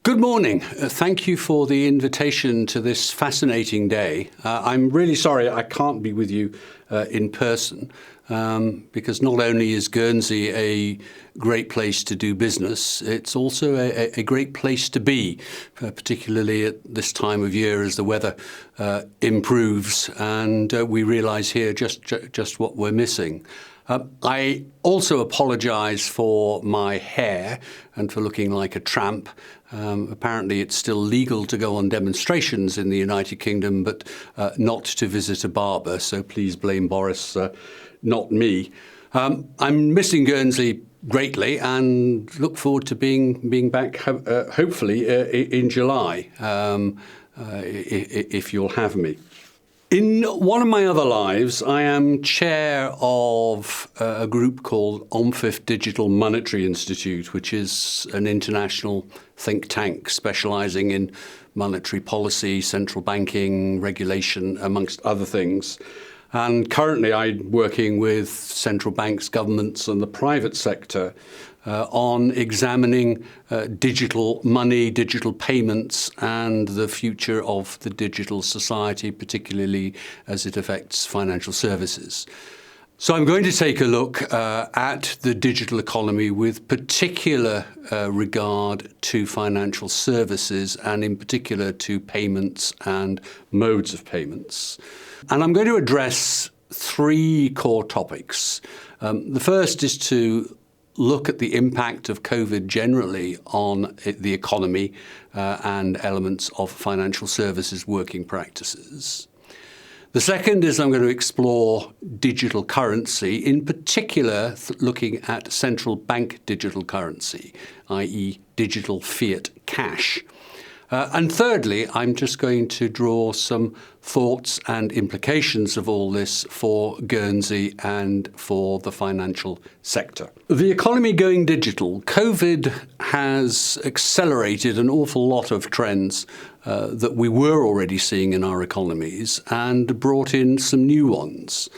Good morning. Thank you for the invitation to this fascinating day. I'm really sorry I can't be with you in person because not only is Guernsey a great place to do business, it's also a great place to be, particularly at this time of year as the weather improves and we realise here just what we're missing. I also apologise for my hair and for looking like a tramp. Apparently it's still legal to go on demonstrations in the United Kingdom, but not to visit a barber, so please blame Boris, not me. I'm missing Guernsey greatly and look forward to being back hopefully in July, if you'll have me. In one of my other lives, I am chair of a group called OMFIF Digital Monetary Institute, which is an international think tank specialising in monetary policy, central banking, regulation, amongst other things. And currently I'm working with central banks, governments and the private sector on examining digital money, digital payments and the future of the digital society, particularly as it affects financial services. So I'm going to take a look at the digital economy with particular regard to financial services and in particular to payments and modes of payments. And I'm going to address three core topics. The first is to look at the impact of COVID generally on the economy and elements of financial services working practices. The second is I'm going to explore digital currency, in particular looking at central bank digital currency, i.e. digital fiat cash. And thirdly, I'm just going to draw some thoughts and implications of all this for Guernsey and for the financial sector. The economy going digital. COVID has accelerated an awful lot of trends that we were already seeing in our economies and brought in some new ones.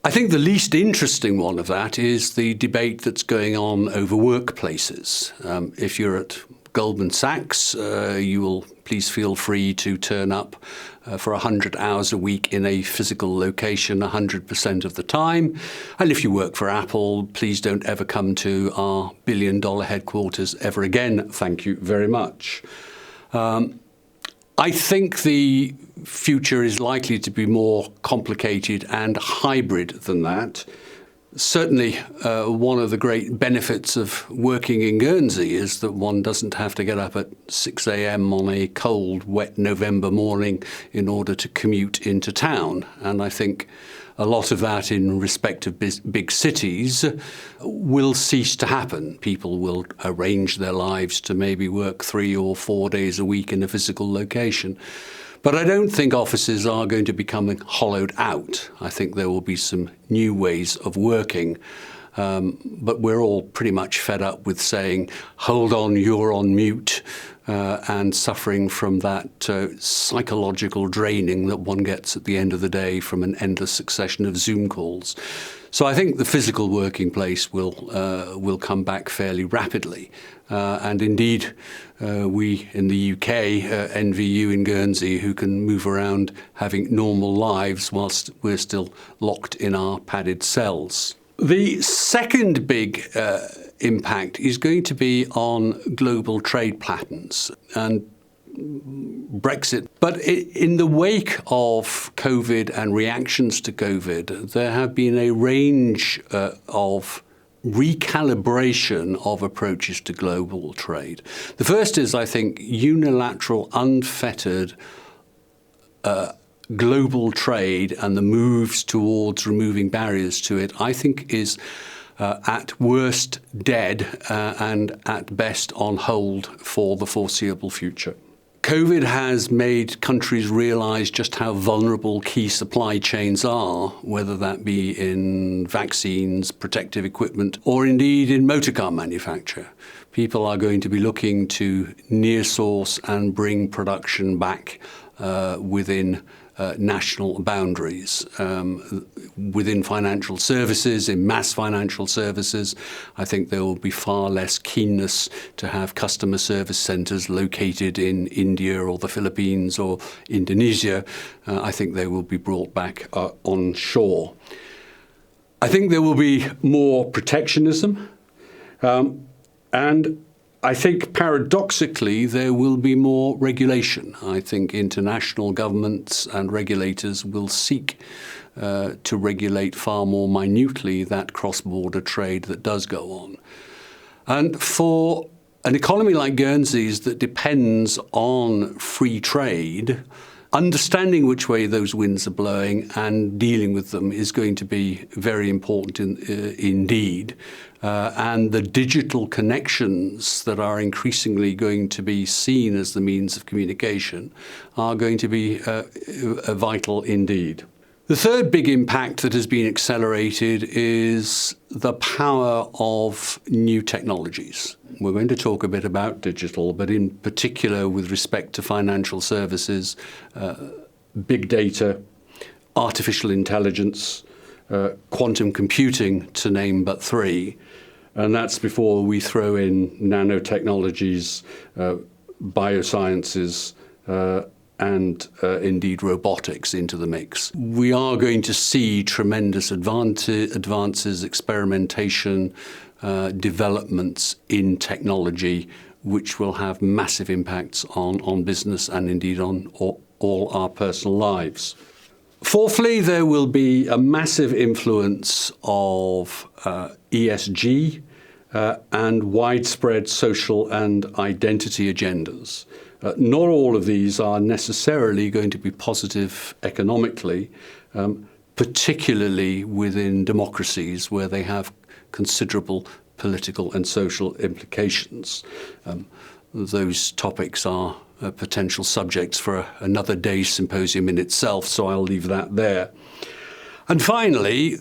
I think the least interesting one of that is the debate that's going on over workplaces. If you're at Goldman Sachs, you will please feel free to turn up for 100 hours a week in a physical location 100% of the time. And if you work for Apple, please don't ever come to our billion-dollar headquarters ever again. Thank you very much. I think the future is likely to be more complicated and hybrid than that. Certainly, one of the great benefits of working in Guernsey is that one doesn't have to get up at 6 a.m. on a cold, wet November morning in order to commute into town. And I think a lot of that in respect of big cities will cease to happen. People will arrange their lives to maybe work 3 or 4 days a week in a physical location. But I don't think offices are going to become hollowed out. I think there will be some new ways of working. But we're all pretty much fed up with saying, hold on, you're on mute, and suffering from that psychological draining that one gets at the end of the day from an endless succession of Zoom calls. So I think the physical working place will come back fairly rapidly. And indeed, we in the UK envy you in Guernsey who can move around having normal lives whilst we're still locked in our padded cells. The second big impact is going to be on global trade patterns and Brexit. But in the wake of COVID and reactions to COVID, there have been a range of recalibration of approaches to global trade. The first is, I think, unilateral, unfettered global trade and the moves towards removing barriers to it, I think is at worst dead and at best on hold for the foreseeable future. COVID has made countries realise just how vulnerable key supply chains are, whether that be in vaccines, protective equipment, or indeed in motorcar manufacture. People are going to be looking to near source and bring production back within national boundaries. Within financial services, in mass financial services, I think there will be far less keenness to have customer service centres located in India or the Philippines or Indonesia. I think they will be brought back on shore. I think there will be more protectionism, and I think paradoxically there will be more regulation. I think international governments and regulators will seek to regulate far more minutely that cross-border trade that does go on. And for an economy like Guernsey's that depends on free trade, understanding which way those winds are blowing and dealing with them is going to be very important indeed. And the digital connections that are increasingly going to be seen as the means of communication are going to be vital indeed. The third big impact that has been accelerated is the power of new technologies. We're going to talk a bit about digital, but in particular with respect to financial services, big data, artificial intelligence, quantum computing, to name but three. And that's before we throw in nanotechnologies, biosciences, and indeed robotics into the mix. We are going to see tremendous advances, experimentation, developments in technology, which will have massive impacts on business and indeed on all our personal lives. Fourthly, there will be a massive influence of ESG and widespread social and identity agendas. Not all of these are necessarily going to be positive economically, particularly within democracies where they have considerable political and social implications. Those topics are potential subjects for another day's symposium in itself, so I'll leave that there. And finally,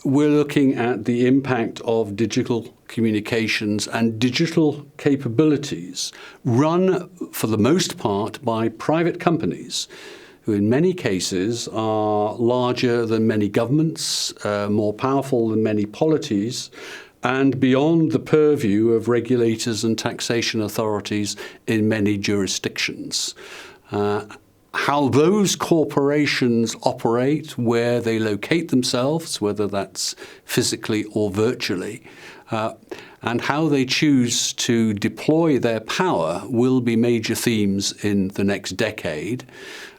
we're looking at the impact of digital communications and digital capabilities run for the most part by private companies who in many cases are larger than many governments, more powerful than many polities, and beyond the purview of regulators and taxation authorities in many jurisdictions. How those corporations operate, where they locate themselves, whether that's physically or virtually, and how they choose to deploy their power will be major themes in the next decade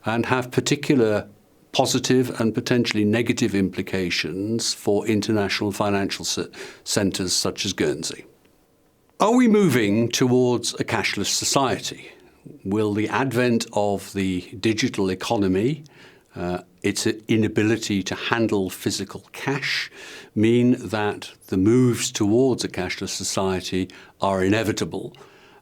and have particular positive and potentially negative implications for international financial centres such as Guernsey. Are we moving towards a cashless society? Will the advent of the digital economy, its inability to handle physical cash, mean that the moves towards a cashless society are inevitable?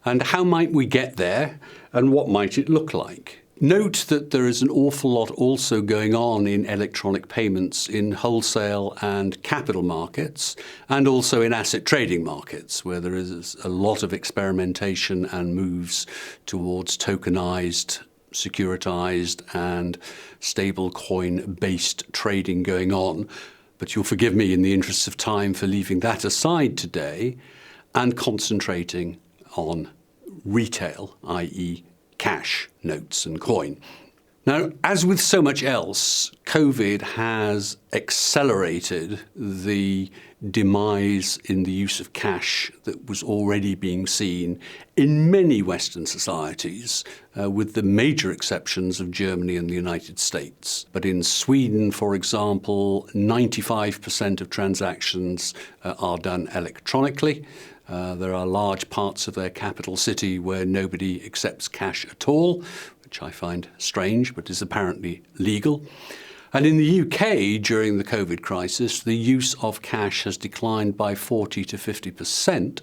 And how might we get there, and what might it look like? Note that there is an awful lot also going on in electronic payments in wholesale and capital markets, and also in asset trading markets, where there is a lot of experimentation and moves towards tokenized, securitized, and stablecoin-based trading going on. But you'll forgive me in the interests of time for leaving that aside today and concentrating on retail, i.e., cash, notes and coin. Now, as with so much else, COVID has accelerated the demise in the use of cash that was already being seen in many Western societies, with the major exceptions of Germany and the United States. But in Sweden, for example, 95% of transactions are done electronically. There are large parts of their capital city where nobody accepts cash at all, which I find strange, but is apparently legal. And in the UK, during the COVID crisis, the use of cash has declined by 40 to 50%,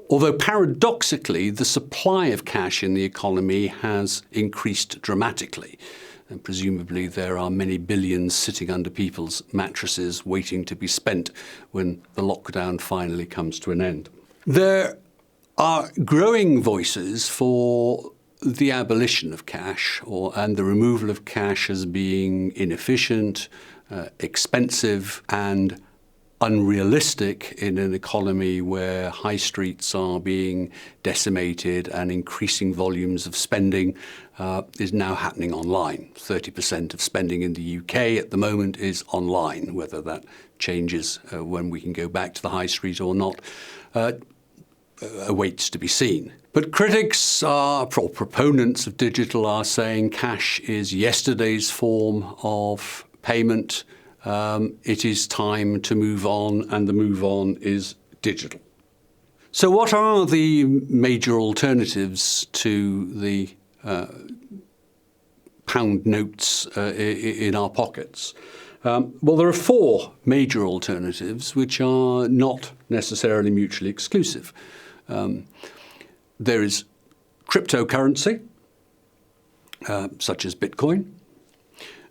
although paradoxically, the supply of cash in the economy has increased dramatically. And presumably there are many billions sitting under people's mattresses waiting to be spent when the lockdown finally comes to an end. There are growing voices for the abolition of cash and the removal of cash as being inefficient, expensive and unrealistic in an economy where high streets are being decimated and increasing volumes of spending is now happening online. 30% of spending in the UK at the moment is online. Whether that changes when we can go back to the high street or not awaits to be seen. But critics or proponents of digital are saying cash is yesterday's form of payment. It is time to move on, and the move on is digital. So what are the major alternatives to the pound notes in our pockets? Well, there are four major alternatives which are not necessarily mutually exclusive. There is cryptocurrency, such as Bitcoin.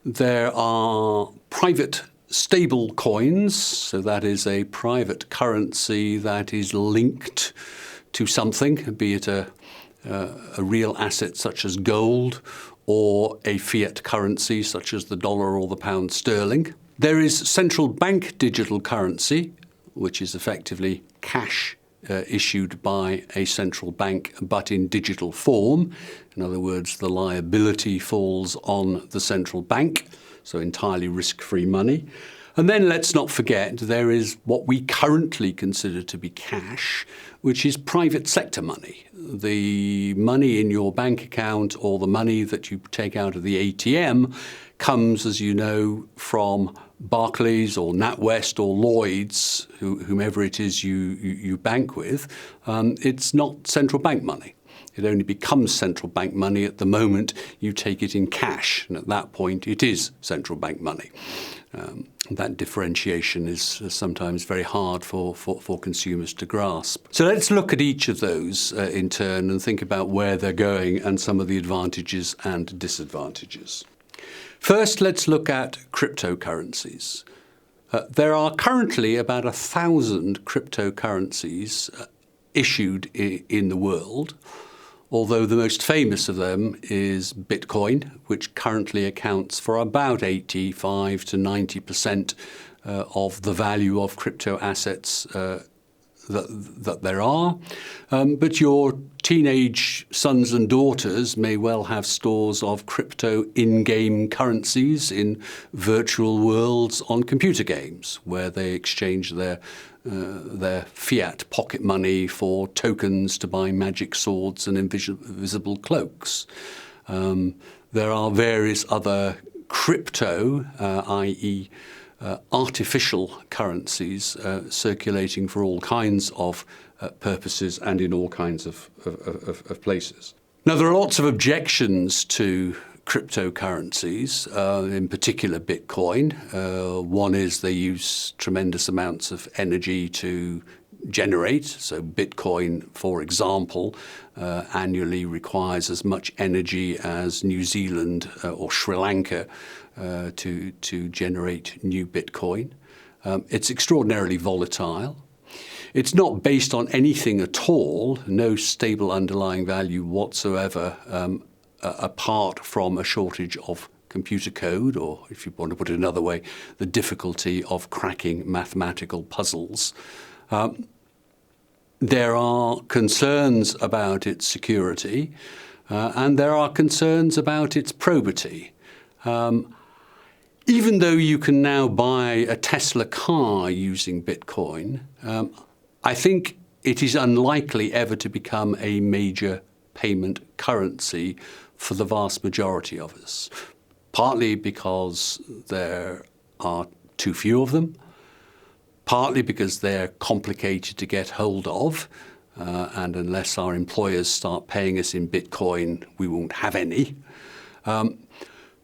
There are private stable coins, so that is a private currency that is linked to something, be it a real asset such as gold or a fiat currency such as the dollar or the pound sterling. There is central bank digital currency, which is effectively cash issued by a central bank, but in digital form. In other words, the liability falls on the central bank, so entirely risk-free money. And then let's not forget there is what we currently consider to be cash, which is private sector money. The money in your bank account or the money that you take out of the ATM comes, as you know, from Barclays or NatWest or Lloyds, whomever it is you bank with. It's not central bank money. It only becomes central bank money at the moment you take it in cash, and at that point it is central bank money. That differentiation is sometimes very hard for consumers to grasp. So let's look at each of those in turn and think about where they're going and some of the advantages and disadvantages. First, let's look at cryptocurrencies. There are currently about 1,000 cryptocurrencies issued in the world, although the most famous of them is Bitcoin, which currently accounts for about 85 to 90% of the value of crypto assets that there are. But your teenage sons and daughters may well have stores of crypto in-game currencies in virtual worlds on computer games, where they exchange their fiat pocket money for tokens to buy magic swords and invisible cloaks. There are various other crypto, i.e. Artificial currencies circulating for all kinds of purposes and in all kinds of places. Now, there are lots of objections to cryptocurrencies, in particular Bitcoin. One is they use tremendous amounts of energy to generate. So Bitcoin, for example, annually requires as much energy as New Zealand or Sri Lanka to generate new Bitcoin. It's extraordinarily volatile. It's not based on anything at all, no stable underlying value whatsoever, apart from a shortage of computer code, or if you want to put it another way, the difficulty of cracking mathematical puzzles. There are concerns about its security, and there are concerns about its probity. Even though you can now buy a Tesla car using Bitcoin, I think it is unlikely ever to become a major payment currency for the vast majority of us, partly because there are too few of them, partly because they're complicated to get hold of, and unless our employers start paying us in Bitcoin, we won't have any.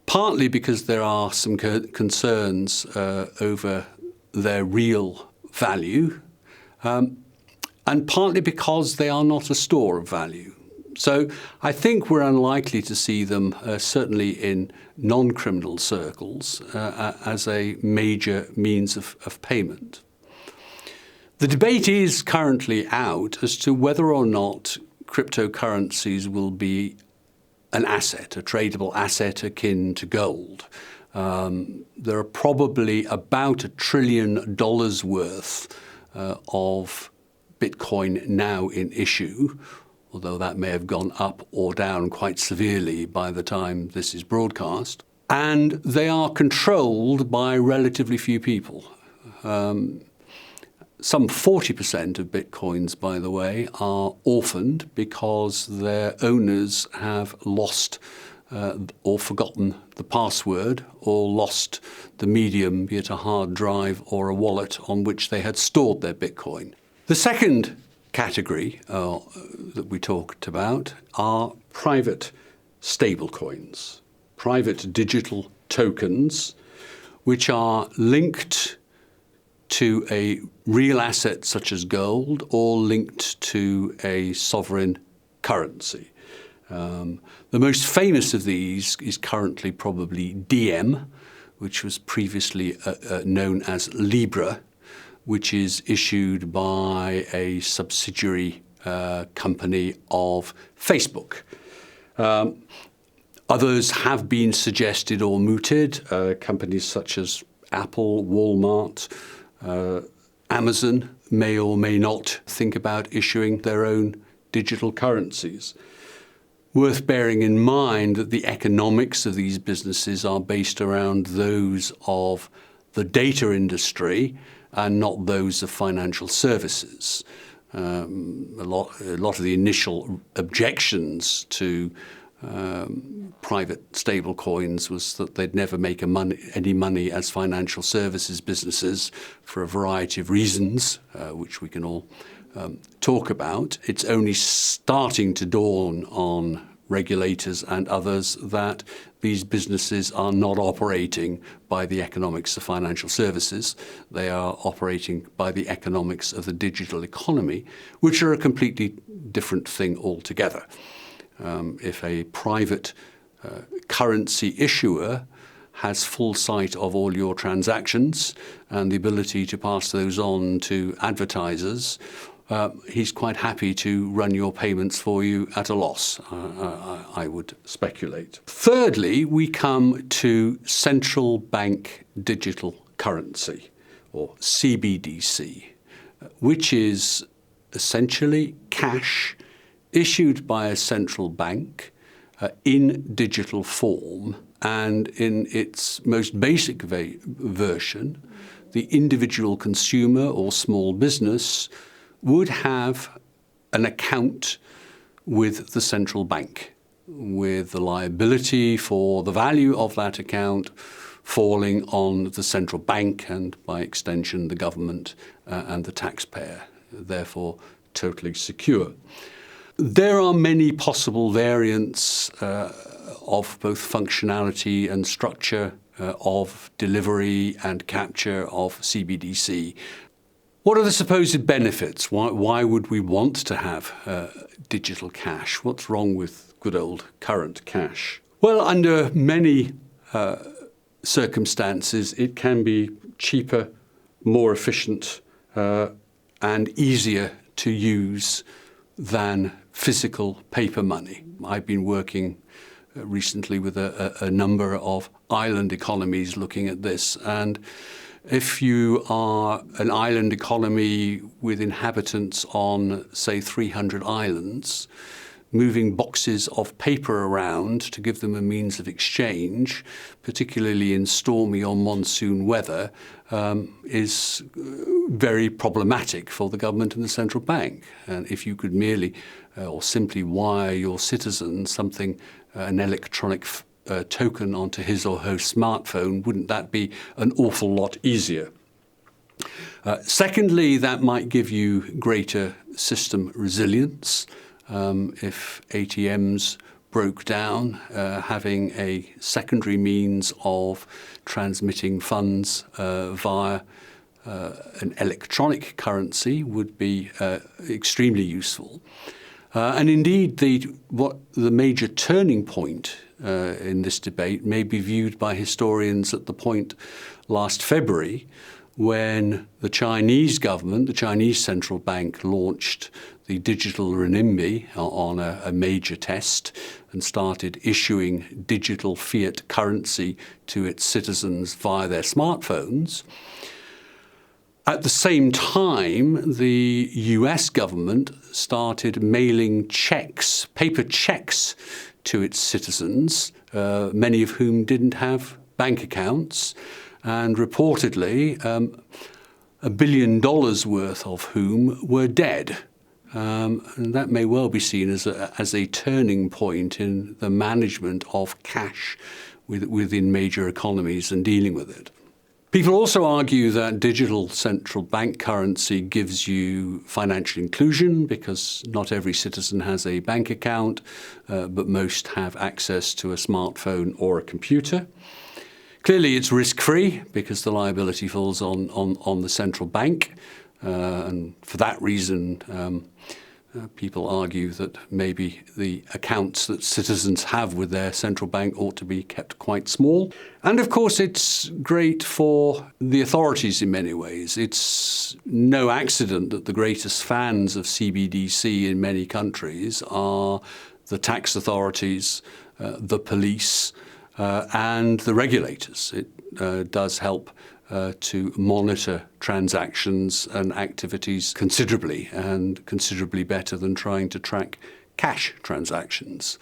Partly because there are some concerns over their real value, and partly because they are not a store of value. So I think we're unlikely to see them, certainly in non-criminal circles, as a major means of payment. The debate is currently out as to whether or not cryptocurrencies will be an asset, a tradable asset akin to gold. There are probably about $1 trillion worth of Bitcoin now in issue, although that may have gone up or down quite severely by the time this is broadcast. And they are controlled by relatively few people. Some 40% of Bitcoins, by the way, are orphaned because their owners have lost or forgotten the password or lost the medium, be it a hard drive or a wallet on which they had stored their Bitcoin. The second category that we talked about are private stablecoins, private digital tokens, which are linked to a real asset such as gold or linked to a sovereign currency. The most famous of these is currently probably DM, which was previously known as Libra, which is issued by a subsidiary company of Facebook. Others have been suggested or mooted, companies such as Apple, Walmart, Amazon may or may not think about issuing their own digital currencies. Worth bearing in mind that the economics of these businesses are based around those of the data industry and not those of financial services. A lot of the initial objections to private stablecoins was that they'd never make any money as financial services businesses for a variety of reasons, which we can all talk about. It's only starting to dawn on regulators and others that these businesses are not operating by the economics of financial services. They are operating by the economics of the digital economy, which are a completely different thing altogether. If a private currency issuer has full sight of all your transactions and the ability to pass those on to advertisers, he's quite happy to run your payments for you at a loss, I would speculate. Thirdly, we come to central bank digital currency, or CBDC, which is essentially cash issued by a central bank in digital form, and in its most basic version, the individual consumer or small business would have an account with the central bank, with the liability for the value of that account falling on the central bank and, by extension, the government and the taxpayer, therefore totally secure. There are many possible variants of both functionality and structure of delivery and capture of CBDC. What are the supposed benefits? Why would we want to have digital cash? What's wrong with good old current cash? Well, under many circumstances, it can be cheaper, more efficient, and easier to use than physical paper money. I've been working recently with a number of island economies looking at this, and if you are an island economy with inhabitants on, say, 300 islands, moving boxes of paper around to give them a means of exchange, particularly in stormy or monsoon weather, is very problematic for the government and the central bank. And if you could merely or simply wire your citizen something, an electronic token onto his or her smartphone, wouldn't that be an awful lot easier? Secondly, that might give you greater system resilience. If ATMs broke down, having a secondary means of transmitting funds via an electronic currency would be extremely useful. And indeed, the major turning point in this debate may be viewed by historians at the point last February when the Chinese government, the Chinese central bank, launched the digital renminbi on a major test and started issuing digital fiat currency to its citizens via their smartphones. At the same time, the US government started mailing checks, paper checks, to its citizens, many of whom didn't have bank accounts, and reportedly $1 billion worth of whom were dead. And that may well be seen as a turning point in the management of cash within major economies and dealing with it. People also argue that digital central bank currency gives you financial inclusion because not every citizen has a bank account, but most have access to a smartphone or a computer. Clearly, it's risk-free because the liability falls on the central bank, and for that reason, people argue that maybe the accounts that citizens have with their central bank ought to be kept quite small. And of course, it's great for the authorities in many ways. It's no accident that the greatest fans of CBDC in many countries are the tax authorities, the police, and the regulators. It does help to monitor transactions and activities considerably, and considerably better than trying to track cash transactions.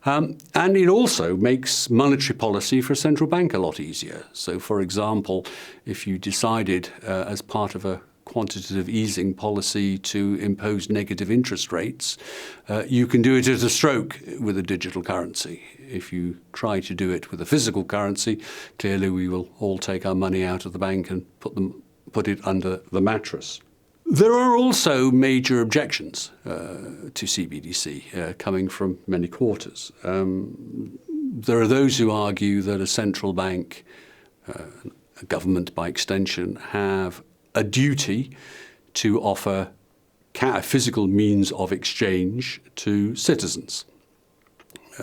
And it also makes monetary policy for a central bank a lot easier. So, for example, if you decided as part of a quantitative easing policy to impose negative interest rates, you can do it at a stroke with a digital currency. If you try to do it with a physical currency, clearly we will all take our money out of the bank and put it under the mattress. There are also major objections to CBDC coming from many quarters. There are those who argue that a central bank, a government by extension, have a duty to offer a physical means of exchange to citizens.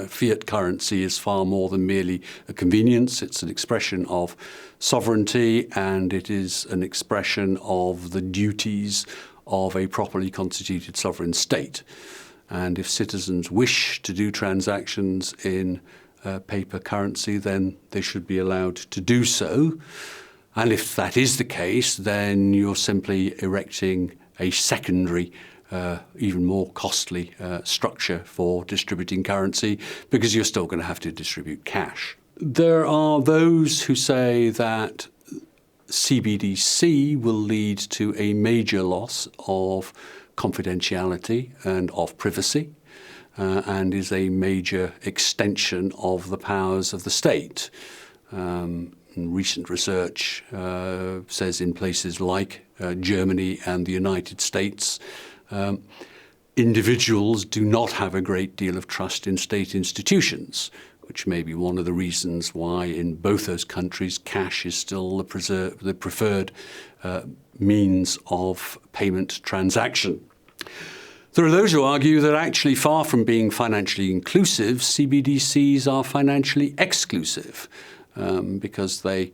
Fiat currency is far more than merely a convenience. It's an expression of sovereignty, and it is an expression of the duties of a properly constituted sovereign state. And if citizens wish to do transactions in paper currency, then they should be allowed to do so. And if that is the case, then you're simply erecting a secondary even more costly structure for distributing currency, because you're still going to have to distribute cash. There are those who say that CBDC will lead to a major loss of confidentiality and of privacy, and is a major extension of the powers of the state. Recent research says in places like Germany and the United States, individuals do not have a great deal of trust in state institutions, which may be one of the reasons why in both those countries cash is still the preferred means of payment transaction. There are those who argue that actually, far from being financially inclusive, CBDCs are financially exclusive, because they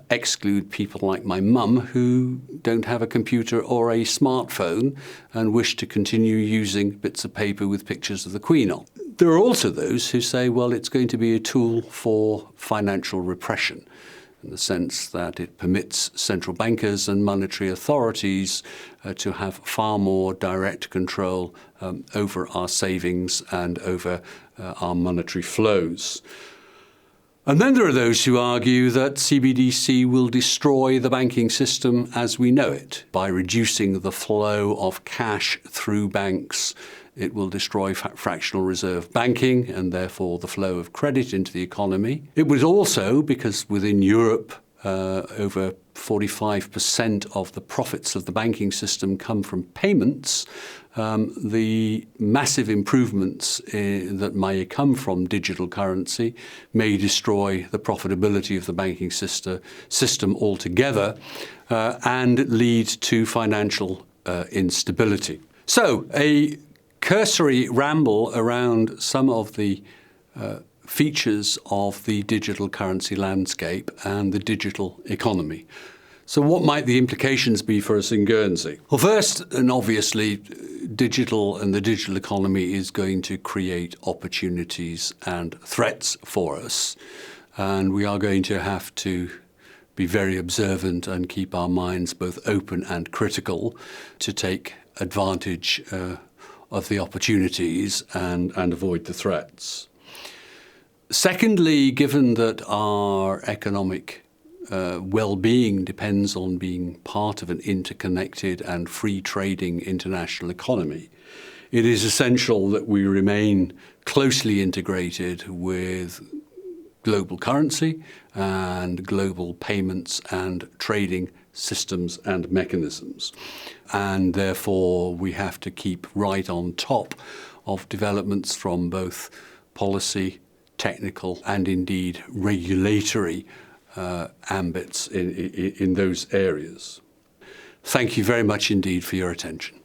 exclude people like my mum who don't have a computer or a smartphone and wish to continue using bits of paper with pictures of the Queen on. There are also those who say, well, it's going to be a tool for financial repression, in the sense that it permits central bankers and monetary authorities to have far more direct control over our savings and over our monetary flows. And then there are those who argue that CBDC will destroy the banking system as we know it. By reducing the flow of cash through banks, it will destroy fractional reserve banking and therefore the flow of credit into the economy. It would also, because within Europe, over 45% of the profits of the banking system come from payments, the massive improvements that may come from digital currency may destroy the profitability of the banking system altogether and lead to financial instability. So, a cursory ramble around some of the features of the digital currency landscape and the digital economy. So what might the implications be for us in Guernsey? Well, first, and obviously, digital and the digital economy is going to create opportunities and threats for us. And we are going to have to be very observant and keep our minds both open and critical to take advantage of the opportunities and avoid the threats. Secondly, given that our economic well-being depends on being part of an interconnected and free trading international economy, it is essential that we remain closely integrated with global currency and global payments and trading systems and mechanisms. And therefore, we have to keep right on top of developments from both policy, technical, and indeed regulatory ambits in those areas. Thank you very much indeed for your attention.